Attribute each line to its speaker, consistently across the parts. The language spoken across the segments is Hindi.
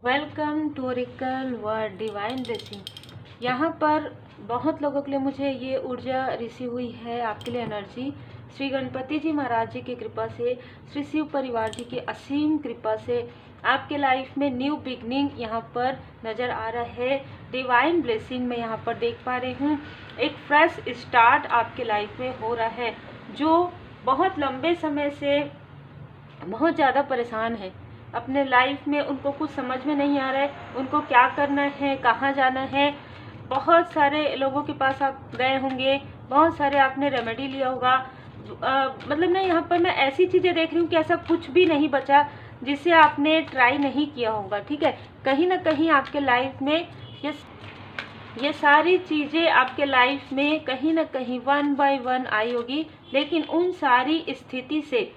Speaker 1: Welcome to Oracle Word Divine Blessing. यहाँ पर बहुत लोगों के लिए मुझे ये ऊर्जा रिसीव हुई है, आपके लिए एनर्जी। श्री गणपति जी महाराज जी की कृपा से, श्री शिव परिवार जी की असीम कृपा से आपके लाइफ में न्यू बिगनिंग यहाँ पर नज़र आ रहा है। डिवाइन ब्लेसिंग मैं यहाँ पर देख पा रही हूँ। एक फ्रेश स्टार्ट आपके लाइफ में हो रहा है। जो बहुत लंबे समय से बहुत ज़्यादा परेशान है अपने लाइफ में, उनको कुछ समझ में नहीं आ रहा है, उनको क्या करना है, कहाँ जाना है। बहुत सारे लोगों के पास आप गए होंगे, बहुत सारे आपने रेमेडी लिया होगा। मतलब ना, यहाँ पर मैं ऐसी चीज़ें देख रही हूँ कि ऐसा कुछ भी नहीं बचा जिसे आपने ट्राई नहीं किया होगा। ठीक है, कहीं ना कहीं आपके लाइफ में ये सारी चीज़ें आपके लाइफ में कहीं ना कहीं वन बाय वन आई होगी, लेकिन उन सारी स्थिति से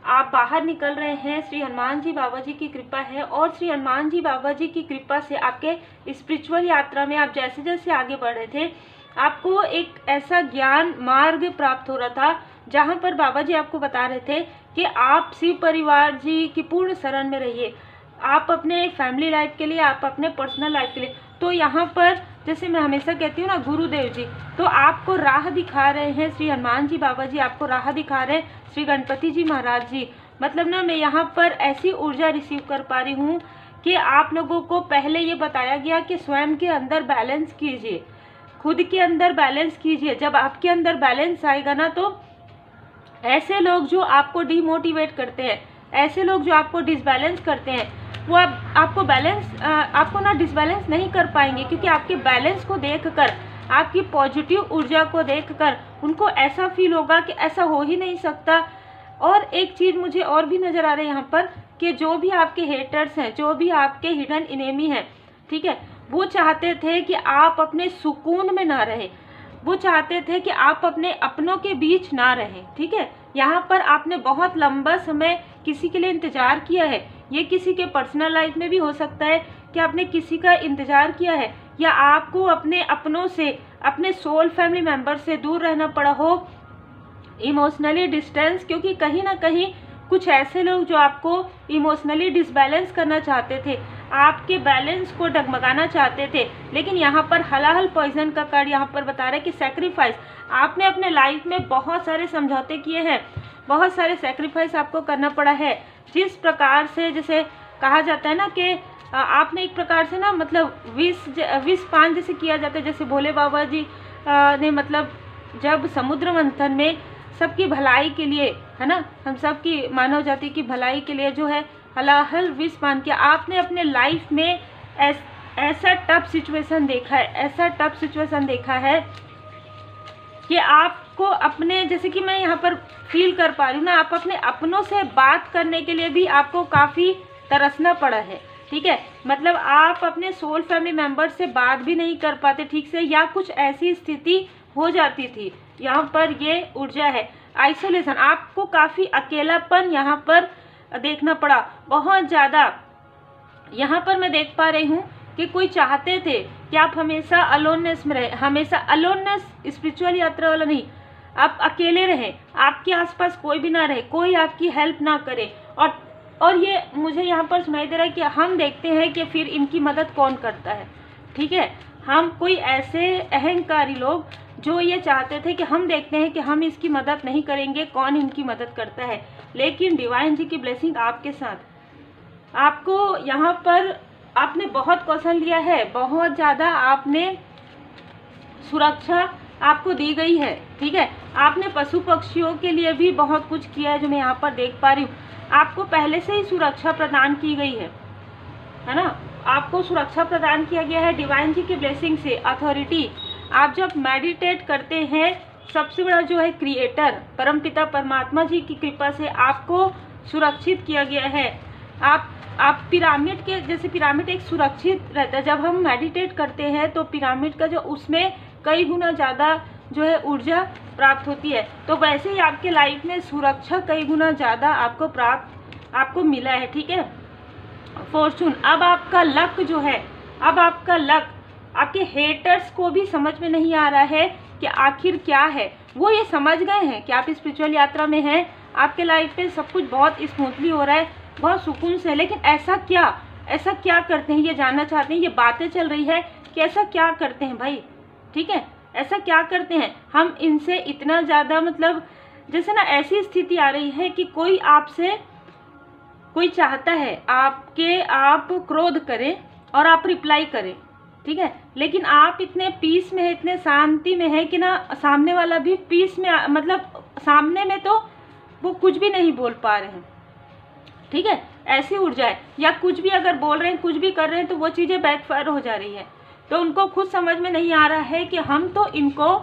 Speaker 1: आप बाहर निकल रहे हैं। श्री हनुमान जी बाबा जी की कृपा है, और श्री हनुमान जी बाबा जी की कृपा से आपके स्पिरिचुअल यात्रा में आप जैसे जैसे आगे बढ़ रहे थे, आपको एक ऐसा ज्ञान मार्ग प्राप्त हो रहा था जहां पर बाबा जी आपको बता रहे थे कि आप शिव परिवार जी की पूर्ण शरण में रहिए। आप अपने फैमिली लाइफ के लिए, आप अपने पर्सनल लाइफ के लिए। तो यहाँ पर जैसे मैं हमेशा कहती हूँ ना, गुरुदेव जी तो आपको राह दिखा रहे हैं। श्री हनुमान जी बाबा जी आपको राह दिखा रहे हैं, श्री गणपति जी महाराज जी। मतलब ना, मैं यहाँ पर ऐसी ऊर्जा रिसीव कर पा रही हूँ कि आप लोगों को पहले ये बताया गया कि स्वयं के अंदर बैलेंस कीजिए, खुद के अंदर बैलेंस कीजिए। जब आपके अंदर बैलेंस आएगा ना, तो ऐसे लोग जो आपको डिमोटिवेट करते हैं, ऐसे लोग जो आपको डिसबैलेंस करते हैं, वो आपको आपको ना डिसबैलेंस नहीं कर पाएंगे, क्योंकि आपके बैलेंस को देखकर, आपकी पॉजिटिव ऊर्जा को देखकर उनको ऐसा फील होगा कि ऐसा हो ही नहीं सकता। और एक चीज़ मुझे और भी नज़र आ रहा है यहाँ पर कि जो भी आपके हेटर्स हैं, जो भी आपके हिडन इनेमी हैं, ठीक है, वो चाहते थे कि आप अपने सुकून में ना रहे, वो चाहते थे कि आप अपने अपनों के बीच ना रहें। ठीक है, यहाँ पर आपने बहुत लंबा समय किसी के लिए इंतज़ार किया है। ये किसी के पर्सनल लाइफ में भी हो सकता है कि आपने किसी का इंतज़ार किया है, या आपको अपने अपनों से, अपने सोल फैमिली मेम्बर से दूर रहना पड़ा हो, इमोशनली डिस्टेंस। क्योंकि कहीं ना कहीं कुछ ऐसे लोग जो आपको इमोशनली डिसबैलेंस करना चाहते थे, आपके बैलेंस को डगमगाना चाहते थे। लेकिन यहाँ पर हलाहल पॉइजन का कार्ड यहाँ पर बता रहा है कि सैक्रिफाइस, आपने अपने लाइफ में बहुत सारे समझौते किए हैं, बहुत सारे सैक्रिफाइस आपको करना पड़ा है। जिस प्रकार से, जैसे कहा जाता है ना कि आपने एक प्रकार से ना, मतलब विष पान जैसे किया जाता है, जैसे भोले बाबा जी ने, मतलब जब समुद्र मंथन में सबकी भलाई के लिए, है ना, हम सब की मानव जाति की भलाई के लिए जो है हलाहल विष पान किया। आपने अपने लाइफ में ऐसा टफ सिचुएशन देखा है, ऐसा टफ सिचुएशन देखा है कि आपको अपने, जैसे कि मैं यहाँ पर फील कर पा रही हूँ ना, आप अपने अपनों से बात करने के लिए भी आपको काफ़ी तरसना पड़ा है। ठीक है, मतलब आप अपने सोल फैमिली मेम्बर से बात भी नहीं कर पाते ठीक से, या कुछ ऐसी स्थिति हो जाती थी। यहाँ पर ये ऊर्जा है आइसोलेशन, आपको काफ़ी अकेलापन यहाँ पर देखना पड़ा, बहुत ज़्यादा। यहाँ पर मैं देख पा रही हूँ कि कोई चाहते थे कि आप हमेशा अलोननेस में रहे, हमेशा अलोननेस, स्पिरिचुअल यात्रा वाला नहीं, आप अकेले रहें, आपके आसपास कोई भी ना रहे, कोई आपकी हेल्प ना करे। और ये मुझे यहाँ पर सुनाई दे रहा है कि हम देखते हैं कि फिर इनकी मदद कौन करता है। ठीक है, हम कोई ऐसे अहंकारी लोग जो ये चाहते थे कि हम देखते हैं कि हम इसकी मदद नहीं करेंगे, कौन इनकी मदद करता है। लेकिन डिवाइन जी की ब्लेसिंग आपके साथ, आपको यहाँ पर आपने बहुत कौशल लिया है, बहुत ज़्यादा आपने सुरक्षा आपको दी गई है। ठीक है, आपने पशु पक्षियों के लिए भी बहुत कुछ किया है, जो मैं यहाँ पर देख पा रही हूँ। आपको पहले से ही सुरक्षा प्रदान की गई है ना, आपको सुरक्षा प्रदान किया गया है डिवाइन जी की ब्लेसिंग से। अथॉरिटी, आप जब मेडिटेट करते हैं, सबसे बड़ा जो है क्रिएटर परमपिता परमात्मा जी की कृपा से आपको सुरक्षित किया गया है। आप पिरामिड के जैसे, पिरामिड एक सुरक्षित रहता है। जब हम मेडिटेट करते हैं तो पिरामिड का जो, उसमें कई गुना ज़्यादा जो है ऊर्जा प्राप्त होती है। तो वैसे ही आपके लाइफ में सुरक्षा कई गुना ज़्यादा आपको मिला है। ठीक है, फॉर्चून, अब आपका लक जो है, अब आपका लक आपके हेटर्स को भी समझ में नहीं आ रहा है कि आखिर क्या है। वो ये समझ गए हैं कि आप स्पिरिचुअल यात्रा में हैं, आपके लाइफ में सब कुछ बहुत स्मूथली हो रहा है, बहुत सुकून से, लेकिन ऐसा क्या, ऐसा क्या करते हैं ये जानना चाहते हैं। ये बातें चल रही है कि ऐसा क्या करते हैं भाई, ठीक है, ऐसा क्या करते हैं। हम इनसे इतना ज़्यादा मतलब जैसे ना ऐसी स्थिति आ रही है कि कोई आपसे कोई चाहता है आप क्रोध करें और आप रिप्लाई करें, ठीक है, लेकिन आप इतने पीस में है, इतने शांति में है कि ना सामने वाला भी पीस में मतलब सामने में तो वो कुछ भी नहीं बोल पा रहे हैं, ठीक है, ऐसी ऊर्जा है। या कुछ भी अगर बोल रहे हैं, कुछ भी कर रहे हैं तो वो चीज़ें बैकफायर हो जा रही है। तो उनको खुद समझ में नहीं आ रहा है कि हम तो इनको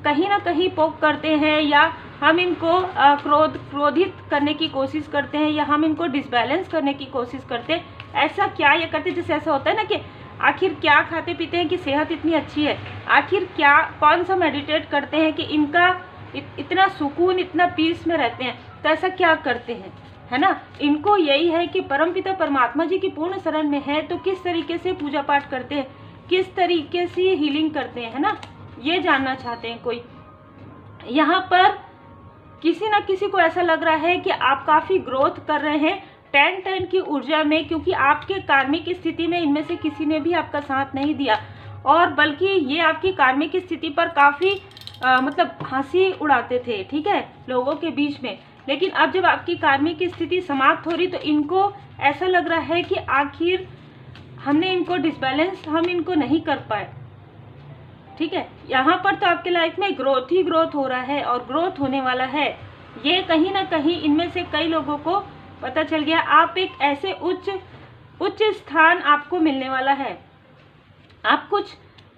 Speaker 1: कहीं ना कहीं पोक करते हैं या हम इनको क्रोधित करने की कोशिश करते हैं या हम इनको डिसबैलेंस करने की कोशिश करते हैं। ऐसा क्या ये करते हैं, जैसे ऐसा होता है ना कि आखिर क्या खाते पीते हैं कि सेहत इतनी अच्छी है, आखिर क्या कौन सा मेडिटेट करते हैं कि इनका इतना सुकून, इतना पीस में रहते हैं। तो ऐसा क्या करते हैं, है ना। इनको यही है कि परमपिता परमात्मा जी की पूर्ण शरण में है तो किस तरीके से पूजा पाठ करते हैं, किस तरीके से हीलिंग करते हैं, है ना, ये जानना चाहते हैं कोई। यहाँ पर किसी ना किसी को ऐसा लग रहा है कि आप काफ़ी ग्रोथ कर रहे हैं 10 की ऊर्जा में, क्योंकि आपके कार्मिक स्थिति में इनमें से किसी ने भी आपका साथ नहीं दिया और बल्कि ये आपकी कार्मिक स्थिति पर काफ़ी मतलब हंसी उड़ाते थे, ठीक है, लोगों के बीच में। लेकिन अब जब आपकी कार्मिक स्थिति समाप्त हो रही तो इनको ऐसा लग रहा है कि आखिर हमने इनको डिसबैलेंस हम इनको नहीं कर पाए, ठीक है। यहाँ पर तो आपके लाइफ में ग्रोथ ही ग्रोथ हो रहा है और ग्रोथ होने वाला है। ये कहीं ना कहीं इनमें से कई लोगों को पता चल गया। आप एक ऐसे उच्च स्थान आपको मिलने वाला है, आप कुछ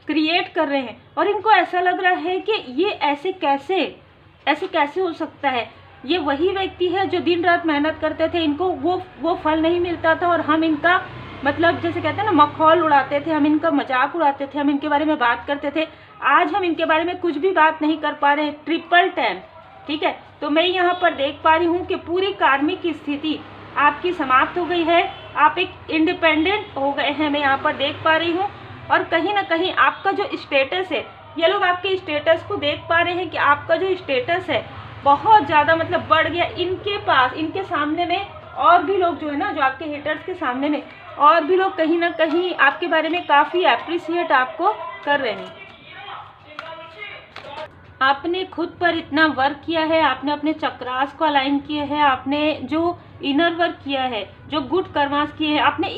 Speaker 1: क्रिएट कर रहे हैं और इनको ऐसा लग रहा है कि ये ऐसे कैसे हो सकता है। ये वही व्यक्ति है जो दिन रात मेहनत करते थे, इनको वो फल नहीं मिलता था और हम इनका मतलब जैसे कहते हैं ना मखौल उड़ाते थे, हम इनका मजाक उड़ाते थे, हम इनके बारे में बात करते थे। आज हम इनके बारे में कुछ भी बात नहीं कर पा रहे, ट्रिपल 10, ठीक है। तो मैं यहाँ पर देख पा रही हूँ कि पूरी कार्मिक स्थिति आपकी समाप्त हो गई है, आप एक इंडिपेंडेंट हो गए हैं, मैं यहाँ पर देख पा रही हूँ। और कहीं ना कहीं आपका जो स्टेटस है, ये लोग आपके स्टेटस को देख पा रहे हैं कि आपका जो स्टेटस है बहुत ज़्यादा मतलब बढ़ गया। इनके पास, इनके सामने में और भी लोग जो है ना, जो आपके हेटर्स के सामने में और भी लोग कहीं ना कहीं आपके बारे में काफ़ी अप्रिशिएट आपको कर रहे हैं। आपने खुद पर इतना वर्क किया है, आपने अपने चक्रास को अलाइन किया है, आपने जो इनर वर्क किया है, जो गुड कर्मास किए हैं, आपने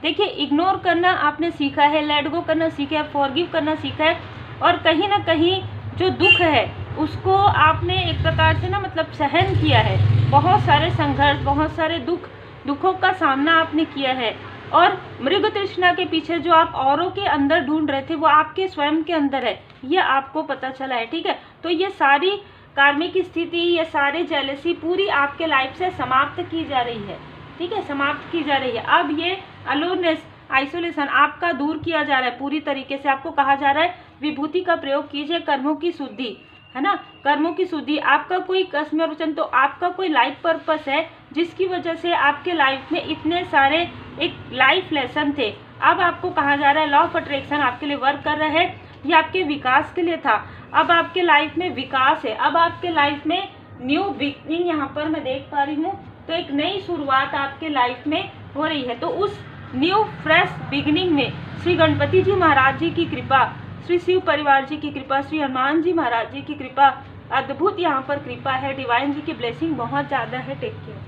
Speaker 1: देखिए इग्नोर करना आपने सीखा है, लेट गो करना सीखा है, फॉरगिव करना सीखा है और कहीं ना कहीं जो दुख है उसको आपने एक प्रकार से ना मतलब सहन किया है। बहुत सारे संघर्ष, बहुत सारे दुखों का सामना आपने किया है और मृग तृष्णा के पीछे जो आप औरों के अंदर ढूंढ रहे थे वो आपके स्वयं के अंदर है, ये आपको पता चला है, ठीक है। तो ये सारी कार्मिक स्थिति, ये सारे जेलसी पूरी आपके लाइफ से समाप्त की जा रही है, ठीक है, समाप्त की जा रही है। अब ये अलोननेस, आइसोलेशन आपका दूर किया जा रहा है पूरी तरीके से। आपको कहा जा रहा है विभूति का प्रयोग कीजिए, कर्मों की शुद्धि, है ना, कर्मों की शुद्धि। आपका कोई कसम वचन, तो आपका कोई लाइफ पर्पस है जिसकी वजह से आपके लाइफ में इतने सारे एक लाइफ लेसन थे। अब आपको कहा जा रहा है लॉ ऑफ अट्रैक्शन आपके लिए वर्क कर रहा है, ये आपके विकास के लिए था। अब आपके लाइफ में विकास है, अब आपके लाइफ में न्यू बिगनिंग यहाँ पर मैं देख पा रही हूँ। तो एक नई शुरुआत आपके लाइफ में हो रही है। तो उस न्यू फ्रेश बिगिनिंग में श्री गणपति जी महाराज जी की कृपा, श्री शिव परिवार जी की कृपा, श्री हनुमान जी महाराज जी की कृपा, अद्भुत यहाँ पर कृपा है। डिवाइन जी की ब्लेसिंग बहुत ज़्यादा है। Take care.